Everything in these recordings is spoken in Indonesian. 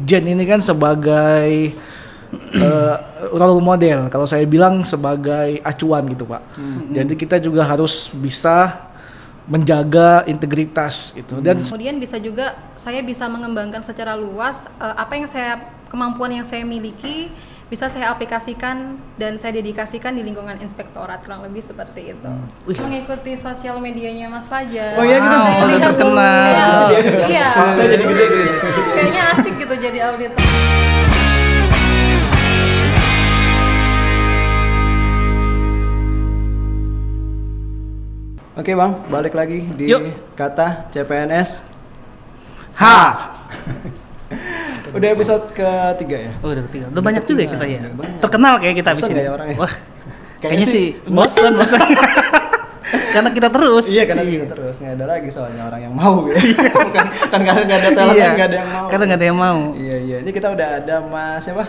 Itjen ini kan sebagai role model, kalau saya bilang sebagai acuan gitu Pak. Jadi kita juga harus bisa menjaga integritas gitu. Dan kemudian bisa juga saya bisa mengembangkan secara luas kemampuan yang saya miliki bisa saya aplikasikan dan saya dedikasikan di lingkungan inspektorat, kurang lebih seperti itu. Mengikuti sosial medianya Mas Fajar. Oh iya, kita saya lihat terkenal. Iya. Saya jadi gede gitu. Kayaknya asik gitu jadi auditor. Oke Bang, balik lagi di Kata CPNS. Udah episode ketiga ya? Oh, udah ketiga. Udah banyak juga ya kita ya. Banyak. Terkenal kayak kita di Bosan sini. nggak ya orangnya? Wah, kayaknya sih bosan. Karena kita terus. Iya, karena kita terus. Nggak ada lagi soalnya orang yang mau gitu. kan nggak ada talent, nggak ada yang mau. Karena nggak ada yang mau. Iya. Ini kita udah ada Mas siapa?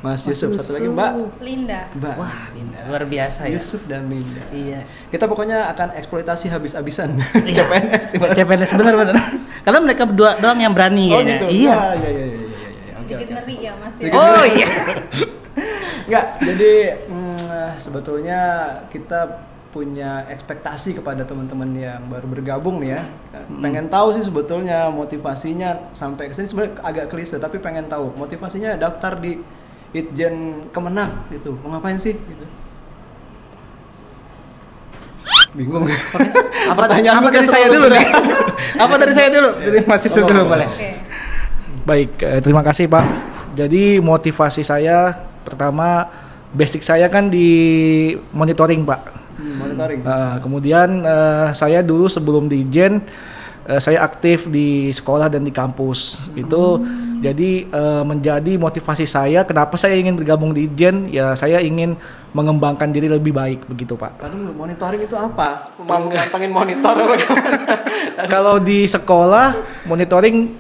Mas Yusuf. Satu lagi Mbak Linda. Wah, luar biasa ya. Yusuf dan Linda. Iya. Kita pokoknya akan eksploitasi habis-habisan CPNS. CPNS benar. Karena mereka berdua doang yang berani Oh kayaknya. gitu. Iya. Iya. Sedikit ngeri ya Mas ya. Oh iya. Enggak, jadi sebetulnya kita punya ekspektasi kepada teman-teman yang baru bergabung nih ya. Pengen tahu sih sebetulnya motivasinya sampai ke sini, sebenarnya agak klise tapi pengen tahu motivasinya daftar di Itjen Kemenak gitu. Mau ngapain sih gitu? Bingung. Pertanyaan apa dari saya dulu nih? Apa dari saya dulu? Dari Mas Yusuf dulu boleh. Oke. baik, terima kasih Pak. Jadi motivasi saya pertama, basic saya kan di monitoring Pak. Monitoring. Kemudian saya dulu sebelum di Itjen saya aktif di sekolah dan di kampus. Itu jadi menjadi motivasi saya kenapa saya ingin bergabung di Itjen, ya saya ingin mengembangkan diri lebih baik begitu Pak. Lalu monitoring itu apa? Mau ngantongin monitor apa gimana? Kalau di sekolah monitoring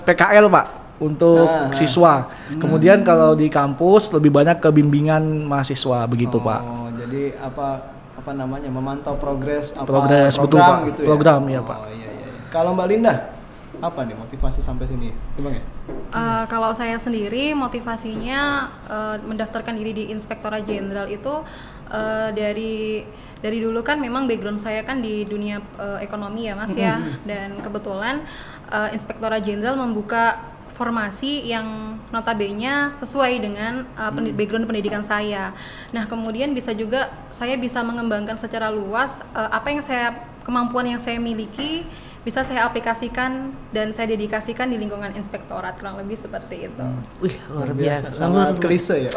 PKL Pak untuk siswa. Kemudian kalau di kampus lebih banyak ke bimbingan mahasiswa begitu Pak. Oh, jadi apa namanya? Memantau progres Progres, program betul, Pak. gitu ya. Program, iya, Pak. Oh iya. Kalau Mbak Linda, apa nih motivasi sampai sini? Coba ya? Kalau saya sendiri motivasinya mendaftarkan diri di Inspektorat Jenderal itu dari dulu kan memang background saya kan di dunia ekonomi ya Mas ya, dan kebetulan Inspektorat Jenderal membuka formasi yang notabene sesuai dengan background pendidikan saya. Nah kemudian bisa juga saya bisa mengembangkan secara luas kemampuan yang saya miliki bisa saya aplikasikan dan saya dedikasikan di lingkungan inspektorat, kurang lebih seperti itu. Wih, luar biasa. Sangat klise ya.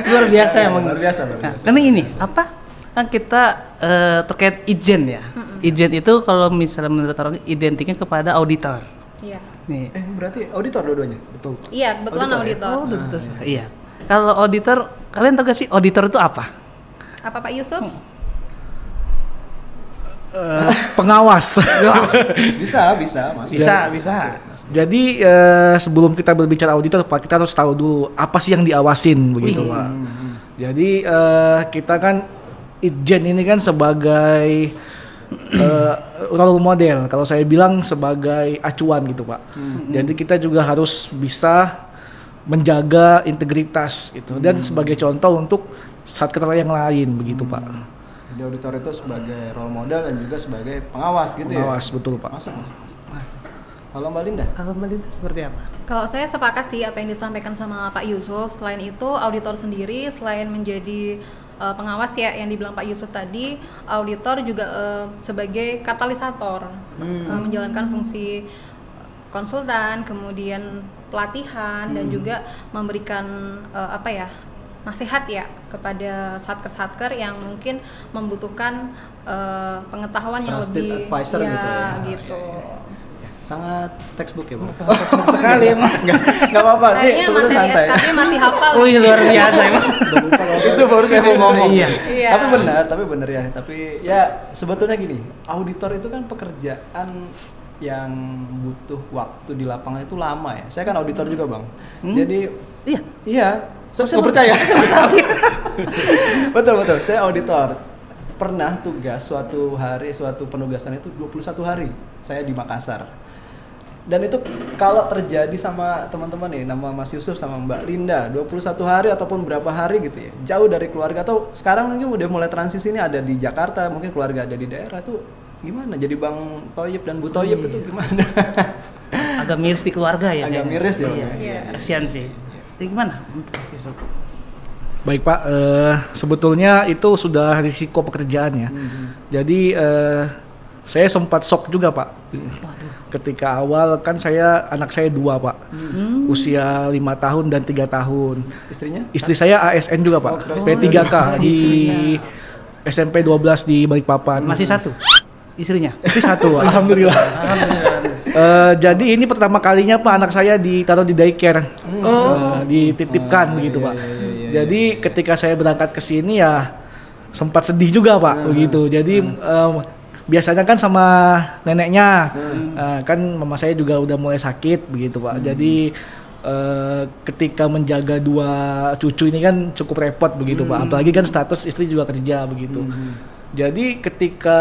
Luar biasa emang. Luar biasa. Karena ini apa? Kan kita terkait Itjen ya. Itjen itu kalau misalnya menurut orang identiknya kepada auditor. Iya. Nih. Berarti auditor dua-duanya? Betul. Iya, kebetulan auditor. Oh, auditor. Iya. Kalau auditor, kalian tahu gak sih auditor itu apa? Apa Pak Yusuf? Pengawas. Bisa. Jadi sebelum kita berbicara auditor Pak, kita harus tahu dulu apa sih yang diawasin begitu Pak. Jadi kita kan Itjen ini kan sebagai role model, kalau saya bilang sebagai acuan gitu Pak. Jadi kita juga harus bisa menjaga integritas gitu dan sebagai contoh untuk satker yang lain begitu Pak. Jadi auditor itu sebagai role model dan juga sebagai pengawas gitu ya? Pengawas, betul Pak. Masuk. Kalau Mbak Linda? Kalau Mbak Linda seperti apa? Kalau saya sepakat sih apa yang disampaikan sama Pak Yusuf. Selain itu auditor sendiri selain menjadi pengawas ya yang dibilang Pak Yusuf tadi, auditor juga sebagai katalisator, menjalankan fungsi konsultan, kemudian pelatihan dan juga memberikan nasihat ya kepada satker-satker yang mungkin membutuhkan pengetahuan yang Trusted lebih advisor gitu. Sangat textbook ya, Bu. Sekali emang. Enggak apa-apa, Kayaknya sebetulnya materi santai. SKP masih hafal. Wih, luar biasa emang. Itu baru saya mau ngomong. Iya. Tapi benar ya. Tapi ya sebetulnya gini, auditor itu kan pekerjaan yang butuh waktu di lapangan itu lama ya. Saya kan auditor juga, Bang. Jadi iya. Saya percaya. Betul. Saya auditor. Pernah tugas suatu penugasan itu 21 hari. Saya di Makassar. Dan itu kalau terjadi sama teman-teman nih, nama Mas Yusuf sama Mbak Linda, 21 hari ataupun berapa hari gitu ya, jauh dari keluarga, atau sekarang mungkin udah mulai transisi ini ada di Jakarta, mungkin keluarga ada di daerah, tuh gimana jadi Bang Thoyib dan Bu Thoyib itu gimana? Agak miris di keluarga ya. Agak kayaknya. miris ya, Iya. Bang, ya? Kasihan sih. Jadi gimana? Baik Pak, sebetulnya itu sudah risiko pekerjaan ya. Jadi saya sempat shock juga Pak. Ketika awal kan anak saya 2 Pak, usia 5 tahun dan 3 tahun. Istrinya? Istri saya ASN juga Pak, saya 3K di SMP 12 di Balikpapan. Masih satu istrinya. Istri 1, alhamdulillah. Jadi ini pertama kalinya Pak anak saya ditaruh di daycare, dititipkan begitu Pak. Jadi ketika saya berangkat ke sini ya sempat sedih juga Pak begitu. Jadi biasanya kan sama neneknya, kan mama saya juga udah mulai sakit begitu Pak. Jadi ketika menjaga 2 cucu ini kan cukup repot begitu Pak. Apalagi kan status istri juga kerja begitu. Jadi ketika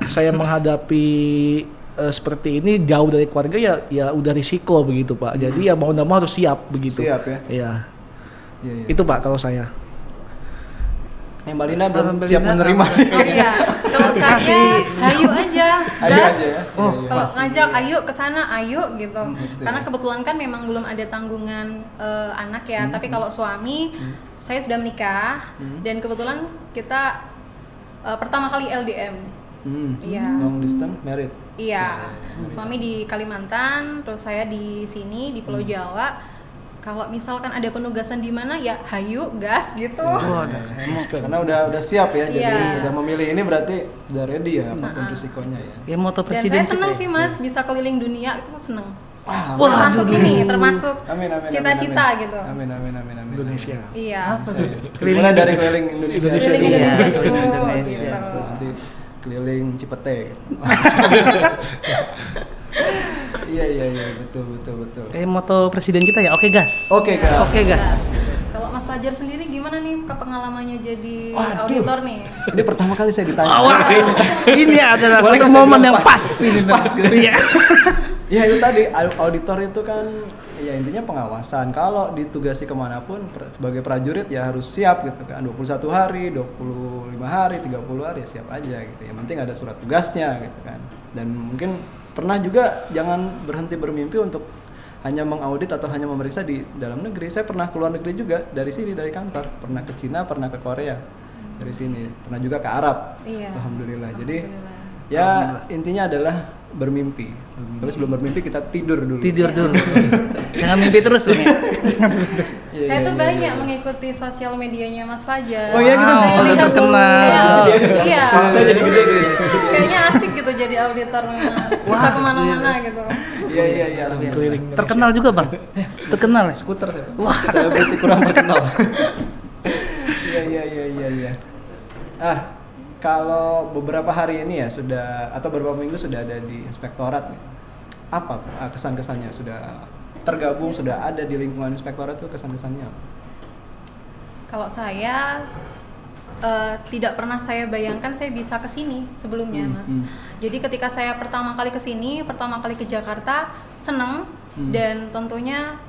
saya menghadapi seperti ini jauh dari keluarga ya udah risiko begitu Pak. Jadi ya mau nggak mau harus siap begitu. Siap ya. Iya. Iya. Itu Pak kalau saya. Mbak Lina belum siap menerima. Oh iya, kalau saya hayu aja, Ayo gas. aja ya. Kalau ngajak ayo ke sana, ayo gitu. Karena kebetulan kan memang belum ada tanggungan anak ya. Tapi kalau suami, saya sudah menikah dan kebetulan kita pertama kali LDM. Iya. Long distance married. Iya. Suami di Kalimantan, terus saya di sini di Pulau Jawa. Kalau misalkan ada penugasan di mana ya hayu gas gitu. Karena udah siap ya, jadi Iya. sudah memilih ini berarti udah ready ya apapun risikonya ya. Ya moto Dan presiden saya senang kita ya. sih Mas bisa keliling dunia itu seneng. Wah, Termasuk ini, termasuk amin, cita-cita amin. gitu. Amin. Indonesia. Iya. Mulai dari keliling Indonesia. Keliling Iya, Indonesia keliling dulu Indonesia. gitu. Nanti keliling Cipete. Iya, betul. Kayak moto presiden kita ya, oke gas. Oke, Kak. Oke gas. Kalau Mas Fajar sendiri gimana nih pengalamannya jadi Waduh. auditor nih? Ini pertama kali saya ditanya. Wah, ini adalah Boleh satu nggak saya momen bilang yang pas? pas ini. Pas gitu. Iya. Ya itu tadi, auditor itu kan ya intinya pengawasan. Kalau ditugasi kemanapun sebagai prajurit ya harus siap gitu kan. 21 hari, 25 hari, 30 hari ya siap aja gitu. Yang penting ada surat tugasnya gitu kan. Dan mungkin pernah juga jangan berhenti bermimpi untuk hanya mengaudit atau hanya memeriksa di dalam negeri. Saya pernah keluar negeri juga dari sini, dari kantor. Pernah ke Cina, pernah ke Korea dari sini. Pernah juga ke Arab. Iya. Alhamdulillah. Jadi Alhamdulillah. ya intinya adalah bermimpi. Tapi sebelum bermimpi kita tidur dulu. Tidur dulu. Jangan mimpi terus Bang ya. Iya, Saya tuh iya, banyak iya. mengikuti sosial medianya Mas Fajar. Oh iya gitu? Saya Oh, udah lihat terkenal. tuh, Iya. Saya jadi gede gitu. Kayaknya asik gitu jadi auditor memang. Bisa kemana-mana gitu. Iya, alhamdulillah. Keliling Indonesia. Terkenal juga Bang. Terkenal ya. Skuter saya. Wah, saya berarti kurang terkenal. Iya. Kalau beberapa hari ini ya sudah atau beberapa minggu sudah ada di inspektorat nih. Apa kesan-kesannya sudah tergabung, sudah ada di lingkungan inspektorat itu kesan-kesannya apa? Kalau saya tidak pernah saya bayangkan saya bisa ke sini sebelumnya, Mas. Jadi ketika saya pertama kali ke sini, pertama kali ke Jakarta, seneng dan tentunya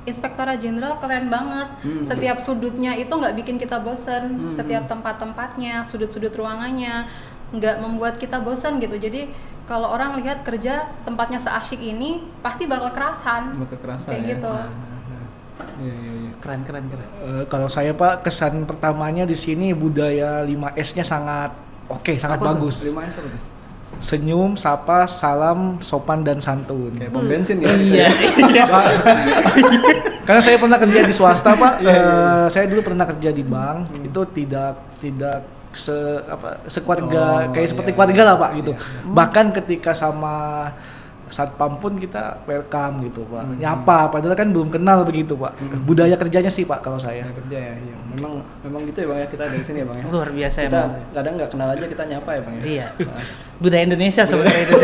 Inspektorat Jenderal keren banget. Setiap sudutnya itu nggak bikin kita bosen. Setiap tempat-tempatnya, sudut-sudut ruangannya nggak membuat kita bosen gitu. Jadi kalau orang lihat kerja tempatnya seasyik ini, pasti bakal kerasan. Kayak ya. gitu. Iya. Keren. Kalau saya Pak, kesan pertamanya di sini budaya 5S-nya sangat oke, sangat bagus. 5S apa tuh? Senyum, sapa, salam, sopan dan santun. Kayak pom bensin ya. Iya. Karena saya pernah kerja di swasta Pak, Iya. saya dulu pernah kerja di bank, itu tidak sekeluarga kayak seperti keluarga lah Pak gitu. Bahkan ketika sama satpam pun kita welcome gitu Pak, nyapa padahal kan belum kenal begitu Pak. Budaya kerjanya sih Pak kalau saya. Kerja ya, iya. Memang gitu ya Bang ya, kita dari sini ya Bang ya. Luar biasa Kita emang. kadang nggak kenal aja kita nyapa ya Bang ya. Iya. Budaya Indonesia sebenarnya itu.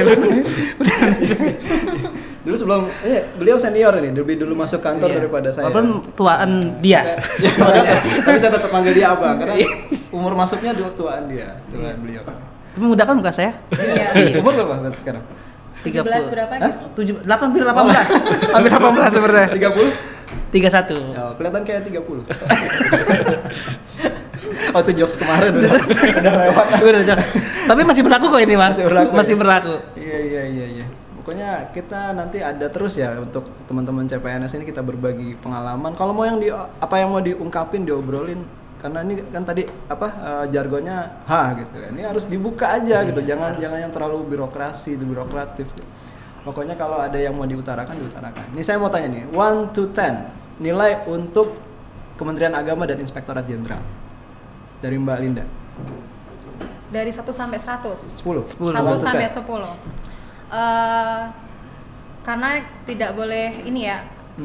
Dulu sebelum beliau senior ini, lebih dulu masuk kantor Iya. daripada saya. Walaupun tuaan dia. Ya, tapi saya tetap panggil dia Abang karena umur masuknya dua tuaan dia, tuaan beliau. Tapi mudah kan muka saya? Iya. Umur berapa berarti sekarang? 17 berapa Hah? gitu? hampir 18. Hampir 18 sebenarnya. 30? 31. Oh, kelihatan kayak 30. Oh, itu jokes kemarin udah lewat. Udah. Tapi masih berlaku kok ini, Mas. Masih berlaku, ya? berlaku. Iya. Pokoknya kita nanti ada terus ya untuk teman-teman CPNS ini, kita berbagi pengalaman. Kalau mau yang yang mau diungkapin, diobrolin, karena ini kan tadi jargonnya gitu kan. Ini harus dibuka aja gitu. Jangan yang terlalu birokratif. Pokoknya kalau ada yang mau diutarakan. Ini saya mau tanya nih, 1 to 10 nilai untuk Kementerian Agama dan Inspektorat Jenderal dari Mbak Linda. Dari 1 sampai 100. 10. 1 sampai 10. Karena tidak boleh ini ya,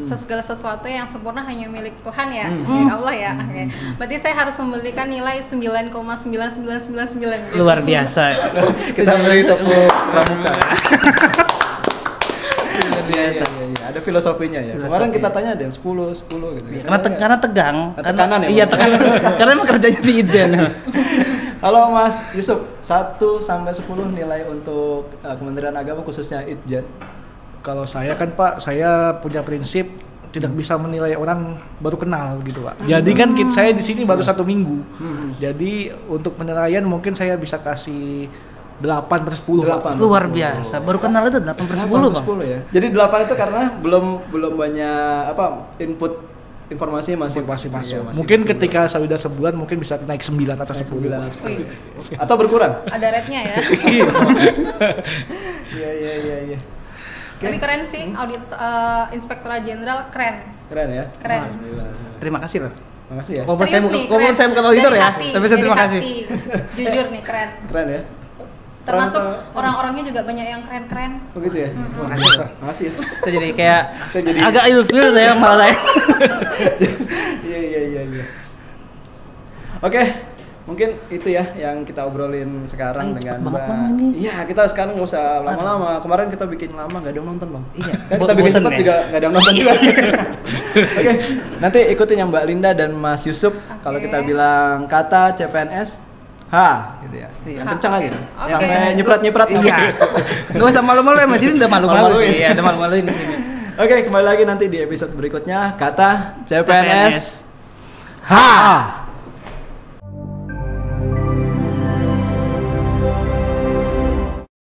segala sesuatu yang sempurna hanya milik Tuhan ya, milik Allah ya. Oke. Berarti saya harus memberikan nilai 9,9999. Luar biasa. Kita beri tepuk pramuka. Luar biasa. Iya. Ada filosofinya ya. Kemarin kita tanya ada yang 10 gitu. Ya, karena tegang. Tekanan ya, Iya, Bang? tekanan. Karena emang kerjanya di Ijen. Halo Mas Yusuf, 1 sampai 10 nilai untuk Kementerian Agama khususnya Itjen. Kalau saya kan Pak, saya punya prinsip tidak bisa menilai orang baru kenal gitu Pak. Jadi kan saya di sini baru 1 minggu. Jadi untuk penilaian mungkin saya bisa kasih 8 per 10. 8. Luar biasa. Baru kenal itu 8 per 10, Bang. 10 ya. Jadi 8 itu karena belum banyak input informasi masih Masih masuk. iya, masih Mungkin belum. ketika saya udah sebulan mungkin bisa naik 9 atau 10. 9, Wih, atau berkurang. ada rate-nya ya. Iya. Tapi keren sih, audit Inspektorat Jenderal keren. Keren ya. Keren. Terima kasih loh. Makasih ya. Walaupun Serius nih, walaupun keren. saya bukan auditor Dari ya, hati, tapi saya dari terima kasih. hati. Jujur nih, keren. Keren ya. Termasuk orang-orangnya juga banyak yang keren-keren. Begitu ya. Makasih ya. Saya jadi kayak Saya jadi- agak ilfil saya malah saya. Iya. Oke, mungkin itu ya yang kita obrolin sekarang Cepet dengan banget, Mbak. Bang, ini. Iya, kita sekarang nggak usah lama-lama. Kemarin kita bikin lama nggak ada yang nonton Bang. Iya, Kan kita bikin bosen cepat ya? juga nggak ada yang nonton juga. Oke, nanti ikutin yang Mbak Linda dan Mas Yusuf. Kalau kita bilang kata CPNS, gitu ya. Yang kencang aja. Oke. Sampai nyiprat-nyiprat. Iya. Enggak usah malu-malu ya, Mas. Ini udah malu-malu Malu-maluin. sih. Iya, udah malu-maluin di sini. Oke, kembali lagi nanti di episode berikutnya. Kata CPNS. CPNS.